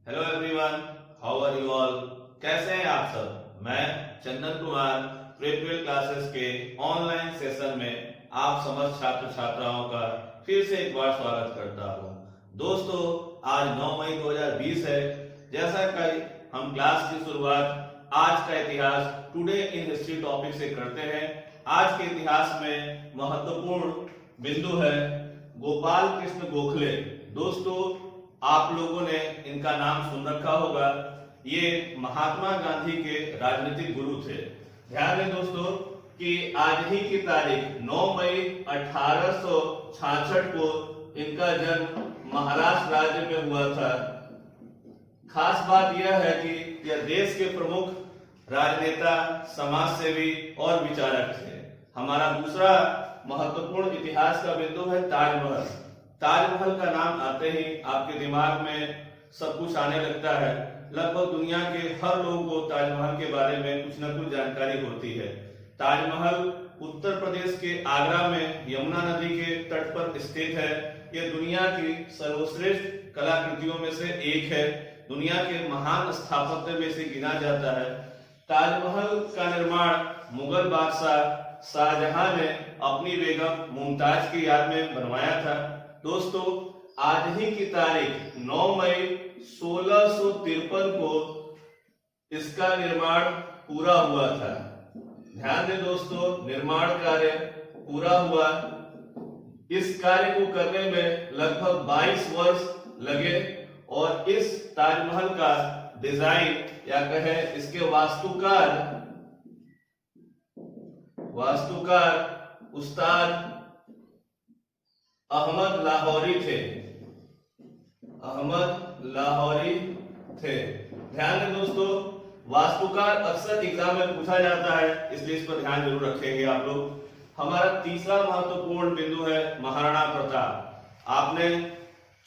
Hello everyone, how are you all. कैसे हैं आप सब। मैं चंदन कुमार प्रीप्रियल क्लासेस के ऑनलाइन सेशन में आप समस्त छात्र छात्राओं का फिर से एक बार स्वागत करता हूं। दोस्तों, आज 9 मई 2020 है। जैसा कि हम क्लास की शुरुआत आज का इतिहास टुडे इन हिस्ट्री टॉपिक से करते हैं। आज के इतिहास में महत्वपूर्ण बिंदु है गोपाल कृष्ण गोखले। दोस्तों, आप लोगों ने इनका नाम सुन रखा होगा। ये महात्मा गांधी के राजनीतिक गुरु थे। ध्यान दें दोस्तों कि आज ही की तारीख 9 मई 1866 को इनका जन्म महाराष्ट्र राज्य में हुआ था। खास बात यह है कि यह देश के प्रमुख राजनेता, समाज सेवी और विचारक थे। हमारा दूसरा महत्वपूर्ण इतिहास का बिंदु है ताजमहल। ताजमहल का नाम आते ही आपके दिमाग में सब कुछ आने लगता है। लगभग दुनिया के हर लोगों को ताजमहल के बारे में कुछ न कुछ जानकारी होती है। ताजमहल उत्तर प्रदेश के आगरा में यमुना नदी के तट पर स्थित है। यह दुनिया की सर्वश्रेष्ठ कलाकृतियों में से एक है। दुनिया के महान स्थापत्य में से गिना जाता है। ताजमहल का निर्माण मुगल बादशाह शाहजहां ने अपनी बेगम मुमताज की याद में बनवाया था। दोस्तों, आज ही की तारीख 9 मई 1653 को इसका निर्माण पूरा हुआ था। ध्यान दें दोस्तों, निर्माण कार्य पूरा हुआ। इस कार्य को करने में लगभग 22 वर्ष लगे और इस ताजमहल का डिजाइन या कहें इसके वास्तुकार उस्ताद अहमद लाहौरी थे। ध्यान दें दोस्तों, वास्तुकार अक्सर एग्जाम में पूछा जाता है, इसलिए इस पर ध्यान जरूर रखेंगे आप लोग। हमारा तीसरा महत्वपूर्ण बिंदु है महाराणा प्रताप। आपने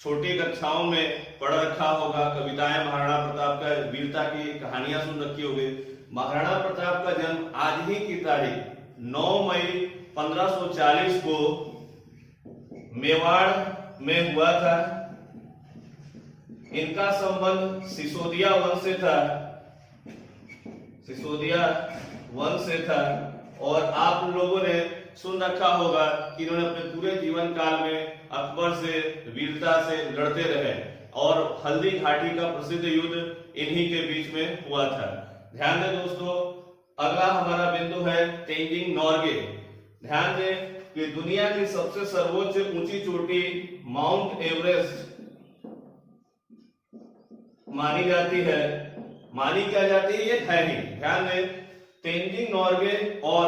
छोटी कक्षाओं में पढ़ रखा होगा, कविताएं महाराणा प्रताप का, वीरता की कहानियां सुन रखी होगी। महाराणा प्रताप का जन्म आज ही की तारीख 9 मई 1540 को मेवाड़ में हुआ था। इनका संबंध सिसोदिया वंश से था और आप लोगों ने सुन रखा होगा कि इन्होंने अपने पूरे जीवन काल में अकबर से वीरता से लड़ते रहे और हल्दी घाटी का प्रसिद्ध युद्ध इन्हीं के बीच में हुआ था। ध्यान दें दोस्तों, अगला हमारा बिंदु है तेंजिंग नोर्गे। ध्यान दें कि दुनिया की सबसे सर्वोच्च ऊंची चोटी माउंट एवरेस्ट मानी जाती है। मानी क्या जाती है, ये है ही। ध्यान दें, तेंजिंग नोर्गे और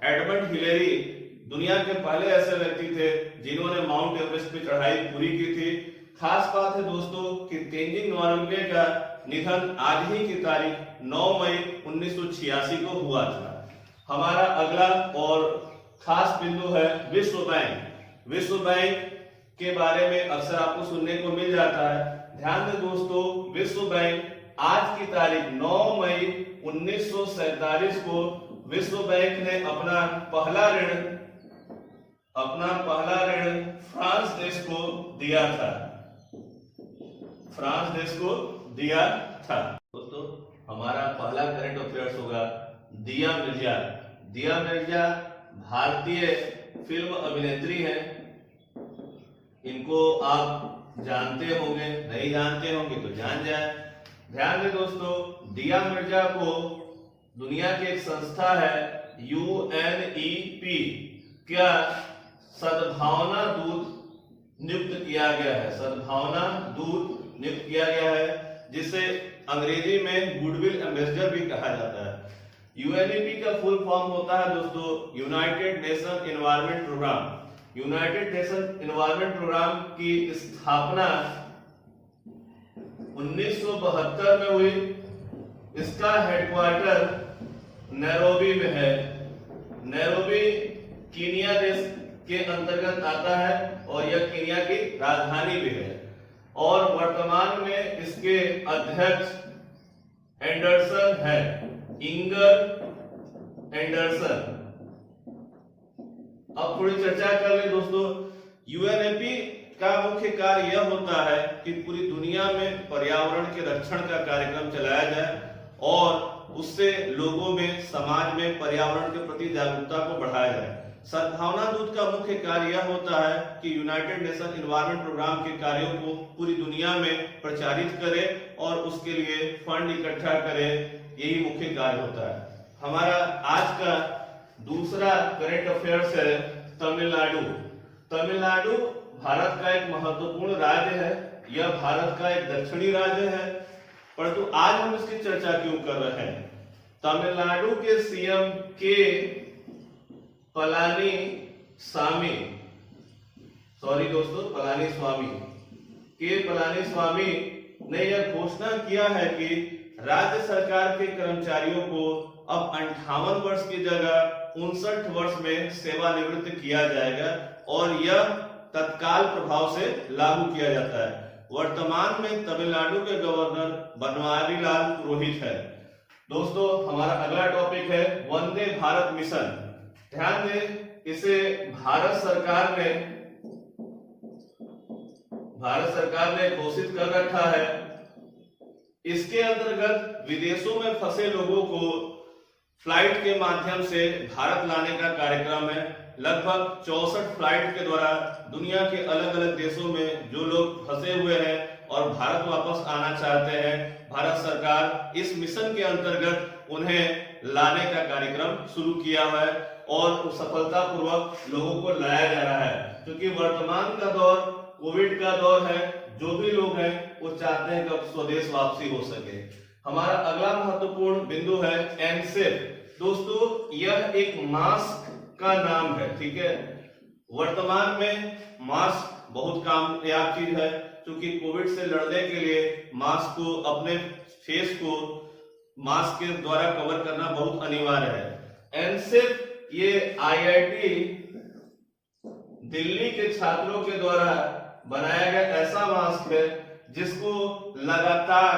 एडमंड हिलेरी दुनिया के पहले ऐसे व्यक्ति थे जिन्होंने माउंट एवरेस्ट पे चढ़ाई पूरी की थी। खास बात है दोस्तों कि तेंजिंग नोर्गे का निधन आज ही की तारीख 9 मई 1986 को हुआ था। हमारा अगला और खास बिंदु है विश्व बैंक। विश्व बैंक के बारे में अक्सर आपको सुनने को मिल जाता है। ध्यान दें दोस्तों, विश्व बैंक आज की तारीख 9 मई 1947 को विश्व बैंक ने अपना पहला ऋण फ्रांस देश को दिया था। दोस्तों, हमारा पहला करंट अफेयर्स होगा दिया मिर्जा। दिया मिर्जा भारतीय फिल्म अभिनेत्री है। इनको आप जानते होंगे, नहीं जानते होंगे तो जान जाए। ध्यान दें दोस्तों, दिया मिर्जा को दुनिया की एक संस्था है UNEP क्या सद्भावना दूत नियुक्त किया गया है, जिसे अंग्रेजी में गुडविल एम्बेसडर भी कहा जाता है। UNEP का फुल फॉर्म होता है दोस्तों United Nation Environment Programme. United Nation Environment Programme की स्थापना 1972 में हुई। इसका हेडक्वार्टर नैरोबी में है। नैरोबी कीनिया देश के अंतर्गत आता है और यह कीनिया की राजधानी भी है और वर्तमान में इसके अध्यक्ष एंडरसन है, इंगर एंडरसन। अब थोड़ी चर्चा कर ले दोस्तों। यूएनईपी का मुख्य कार्य यह होता है कि पूरी दुनिया में पर्यावरण के रक्षण का कार्यक्रम चलाया जाए और उससे लोगों में, समाज में पर्यावरण के प्रति जागरूकता को बढ़ाया जाए। सद्भावना दूत का मुख्य कार्य यह होता है कि यूनाइटेड नेशन एनवायरनमेंट प्रोग्राम के कार्यों को पूरी दुनिया में प्रचारित करे और उसके लिए फंड इकट्ठा करे, यही मुख्य कार्य होता है। हमारा आज का दूसरा करंट अफेयर्स है तमिलनाडु। तमिलनाडु भारत का एक महत्वपूर्ण राज्य है। यह भारत का एक दक्षिणी राज्य है, परंतु आज हम इसकी चर्चा क्यों कर रहे हैं? तमिलनाडु के सीएम के पलानीस्वामी ने यह घोषणा किया है कि राज्य सरकार के कर्मचारियों को अब 58 वर्ष की जगह 59 वर्ष में सेवानिवृत्त किया जाएगा और यह तत्काल प्रभाव से लागू किया जाता है। वर्तमान में तमिलनाडु के गवर्नर बनवारीलाल पुरोहित है। दोस्तों, हमारा अगला टॉपिक है वंदे भारत मिशन। ध्यान दें, इसे भारत सरकार ने घोषित कर रखा है। इसके अंतर्गत विदेशों में फंसे लोगों को फ्लाइट के माध्यम से भारत लाने का कार्यक्रम है। लगभग 64 फ्लाइट के द्वारा दुनिया के अलग अलग देशों में जो लोग फंसे हुए हैं और भारत वापस आना चाहते हैं, भारत सरकार इस मिशन के अंतर्गत उन्हें लाने का कार्यक्रम शुरू किया हुआ है और सफलतापूर्वक लोगों को लाया जा रहा है। क्योंकि वर्तमान का दौर कोविड का दौर है, जो भी लोग हैं वो चाहते हैं कि स्वदेश वापसी हो सके। हमारा अगला महत्वपूर्ण बिंदु है एनसेफ। दोस्तों, यह एक मास्क का नाम है, ठीक है। वर्तमान में मास्क बहुत कामयाब चीज है, क्योंकि कोविड से लड़ने के लिए मास्क को, अपने फेस को मास्क के द्वारा कवर करना बहुत अनिवार्य है। एनसेफ ये आईआईटी दिल्ली के छात्रों के द्वारा बनाया गया ऐसा मास्क है जिसको लगातार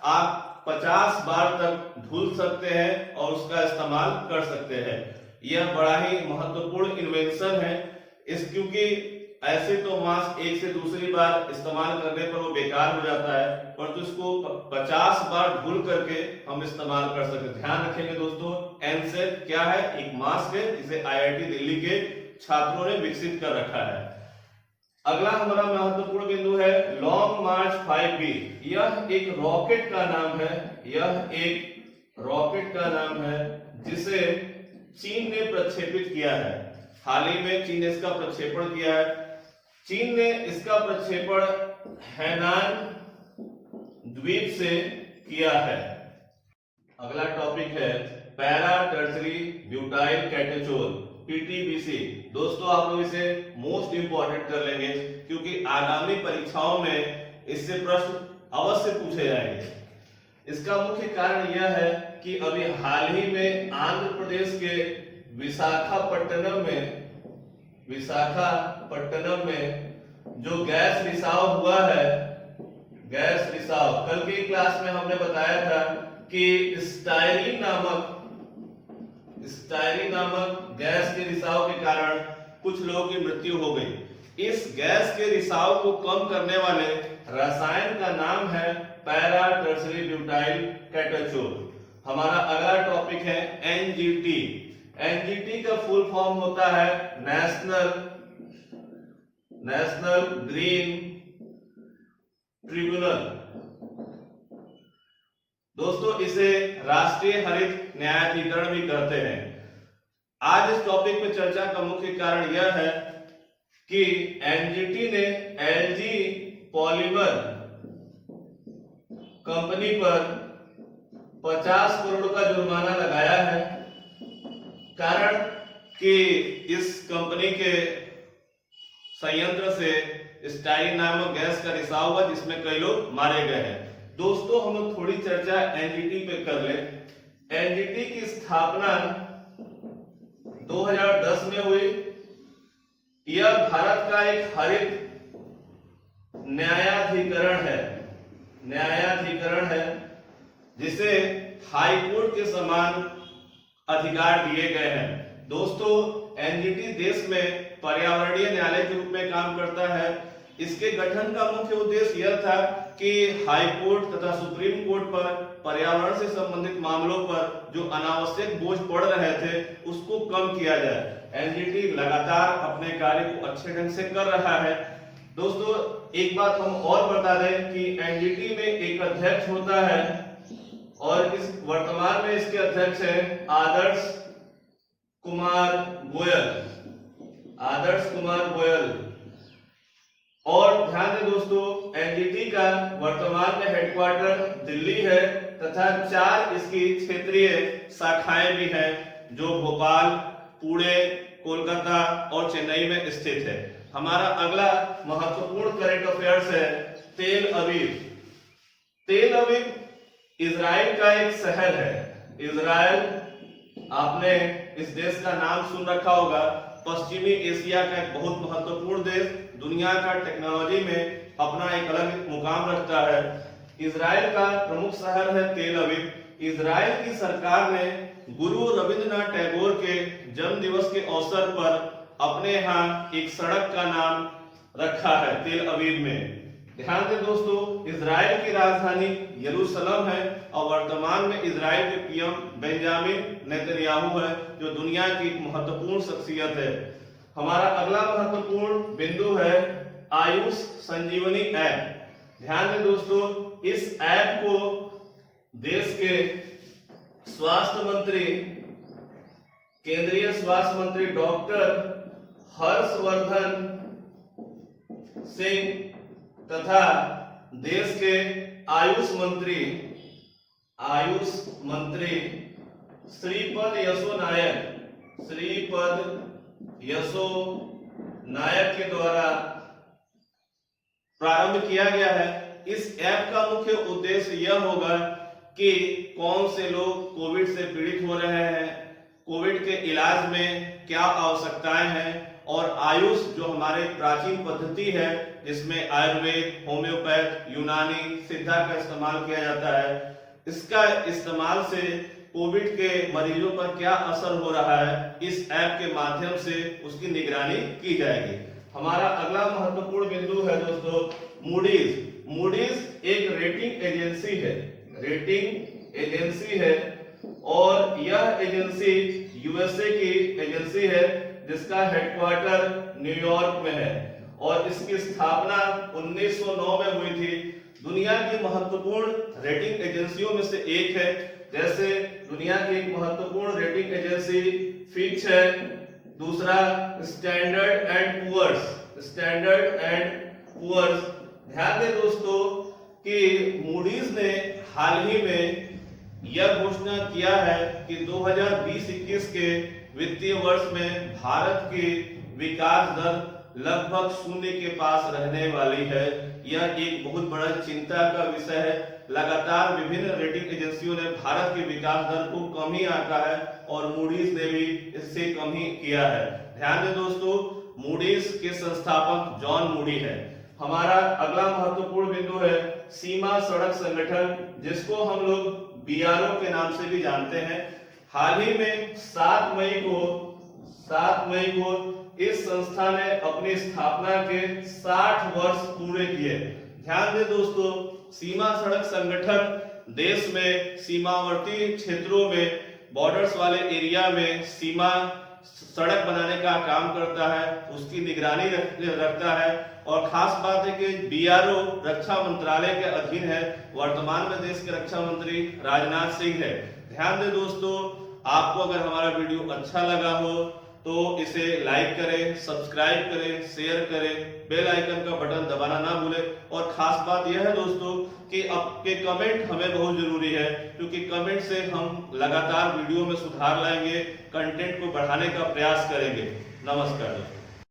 आप 50 बार तक धुल सकते हैं और उसका इस्तेमाल कर सकते हैं। यह बड़ा ही महत्वपूर्ण इन्वेंशन है। क्योंकि ऐसे तो मास्क एक से दूसरी बार इस्तेमाल करने पर वो बेकार हो जाता है, परंतु इसको 50 बार धुल करके हम इस्तेमाल कर सकते हैं। ध्यान रखेंगे दोस्तों, एनसेफ क्या है? एक मास्क है जिसे आईआईटी दिल्ली के छात्रों ने विकसित कर रखा है। अगला हमारा महत्वपूर्ण बिंदु है लॉन्ग मार्च 5B। यह एक रॉकेट का नाम है, जिसे चीन ने प्रक्षेपित किया है। हाल ही में चीन ने इसका प्रक्षेपण किया है। चीन ने इसका प्रक्षेपण हैनान द्वीप से किया है। अगला टॉपिक है पैरा टर्शरी ब्यूटाइल कैटेचोल, पीटीबीसी। दोस्तों, आप लोग इसे मोस्ट इंपॉर्टेंट कर लेंगे, क्योंकि आगामी परीक्षाओं में इससे प्रश्न अवश्य पूछे जाएंगे। इसका मुख्य कारण यह है कि अभी हाल ही में आंध्र प्रदेश के विशाखापट्टनम में जो गैस रिसाव हुआ है, कल की क्लास में हमने बताया था कि स्टायरीन नामक गैस के रिसाव के कारण कुछ लोगों की मृत्यु हो गई। इस गैस के रिसाव को कम करने वाले रसायन का नाम है पैरा टर्शरी ब्यूटाइल कैटेचोल। हमारा अगला टॉपिक है एनजीटी। एनजीटी का फुल फॉर्म होता है नेशनल ग्रीन ट्रिब्यूनल। दोस्तों, इसे राष्ट्रीय हरित न्यायाधिकरण भी कहते हैं। आज इस टॉपिक पे चर्चा का मुख्य कारण यह है कि एनजीटी ने एलजी पॉलीमर कंपनी पर 50 करोड़ का जुर्माना लगाया है। कारण कि इस कंपनी के संयंत्र से स्टायरीन नामक गैस का रिसाव हुआ, जिसमें कई लोग मारे गए हैं। दोस्तों, हम लोग थोड़ी चर्चा एनजीटी पे कर ले। एनजीटी की स्थापना 2010 में हुई। यह भारत का एक हरित न्यायाधिकरण है, जिसे हाई कोर्ट के समान अधिकार दिए गए हैं। दोस्तों, एनजीटी देश में पर्यावरणीय न्यायालय के रूप में काम करता है। इसके गठन का मुख्य उद्देश्य यह था कि हाई कोर्ट तथा सुप्रीम कोर्ट पर पर्यावरण से संबंधित मामलों पर जो अनावश्यक बोझ पड़ रहे थे उसको कम किया जाए। एनजीटी लगातार अपने कार्य को अच्छे ढंग से कर रहा है। दोस्तों एक बात हम और बता दें कि एनजीटी में एक अध्यक्ष होता है और इस वर्तमान में इसके अध्यक्ष हैं आदर्श कुमार गोयल। और ध्यान दें दोस्तों, एनजीटी का वर्तमान में हेडक्वार्टर दिल्ली है तथा 4 इसकी क्षेत्रीय शाखाएं भी हैं जो भोपाल, पुणे, कोलकाता और चेन्नई में स्थित है। हमारा अगला महत्वपूर्ण करंट अफेयर्स है तेल अवीव। तेल अवीव इजराइल का एक शहर है। इजराइल, आपने इस देश का नाम सुन रखा होगा, पश्चिमी एशिया का एक बहुत महत्वपूर्ण देश, दुनिया का टेक्नोलॉजी में अपना एक अलग मुकाम रखता है। इजराइल का प्रमुख शहर है तेल अवीव। इजराइल की सरकार ने गुरु रविंद्रनाथ टैगोर के जन्म दिवस के अवसर पर अपने यहाँ एक सड़क का नाम रखा है तेल अवीव में। ध्यान दें दोस्तों, इजराइल की राजधानी यरूशलेम है और वर्तमान में इजराइल के पीएम बेंजामिन नेतन्याहू है जो दुनिया की एक महत्वपूर्ण शख्सियत है। हमारा अगला महत्वपूर्ण बिंदु है आयुष संजीवनी ऐप। ध्यान दें दोस्तों, इस ऐप को देश के स्वास्थ्य मंत्री, केंद्रीय स्वास्थ्य मंत्री डॉक्टर हर्षवर्धन सिंह तथा देश के आयुष मंत्री श्रीपद यसो नायक के द्वारा प्रारंभ किया गया है। इस ऐप का मुख्य उद्देश्य यह होगा कि कौन से लोग कोविड से पीड़ित हो रहे हैं, कोविड के इलाज में क्या आवश्यकताएं हैं, और आयुष जो हमारे प्राचीन पद्धति है जिसमें आयुर्वेद, होम्योपैथ, यूनानी, सिद्धा का इस्तेमाल किया जाता है, इसका इस्तेमाल से कोविड के मरीजों पर क्या असर हो रहा है, इस ऐप के माध्यम से उसकी निगरानी की जाएगी। हमारा अगला महत्वपूर्ण बिंदु है दोस्तों मूडीज एक रेटिंग एजेंसी है और यह एजेंसी यूएसए की एजेंसी है जिसका हेडक्वार्टर न्यूयॉर्क में है और इसकी स्थापना 1909 में हुई थी। दुनिया की महत्वपूर्ण रेटिंग एजेंसियों में से एक है। जैसे दुनिया की एक महत्वपूर्ण रेटिंग एजेंसी फिच है, दूसरा स्टैंडर्ड एंड पुअर्स। ध्यान दें दोस्तों कि मूडीज ने हाल ही में यह घोषणा किया है कि 2020-21 के वित्तीय वर्ष में भारत की विकास दर लगभग 0 के पास रहने वाली है। यह एक बहुत बड़ा चिंता का विषय है। लगातार विभिन्न रेटिंग एजेंसियों ने भारत की विकास दर को कम ही आंका है और मूडीज ने भी इससे कम ही किया है। ध्यान दें दोस्तों, मूडीज के संस्थापक जॉन मूडी है। हमारा अगला महत्वपूर्ण बिंदु है सीमा सड़क संगठन, जिसको हम लोग बीआरओ के नाम से भी जानते हैं। हाल ही में 7 मई को इस संस्था ने अपनी स्थापना के 60 वर्ष पूरे किए। ध्यान दें दोस्तों, सीमा सड़क संगठन देश में सीमावर्ती क्षेत्रों में, बॉर्डर्स वाले एरिया में सीमा सड़क बनाने का काम करता है, उसकी निगरानी रखता है। और खास बात है कि बीआरओ रक्षा मंत्रालय के अधीन है। वर्तमान में देश के रक्षा मंत्री राजनाथ सिंह है। ध्यान दें दोस्तों, आपको अगर हमारा वीडियो अच्छा लगा हो तो इसे लाइक करें, सब्सक्राइब करें, शेयर करें, बेल आइकन का बटन दबाना ना भूलें। और खास बात यह है दोस्तों कि आपके कमेंट हमें बहुत जरूरी है, क्योंकि कमेंट से हम लगातार वीडियो में सुधार लाएंगे, कंटेंट को बढ़ाने का प्रयास करेंगे। नमस्कार।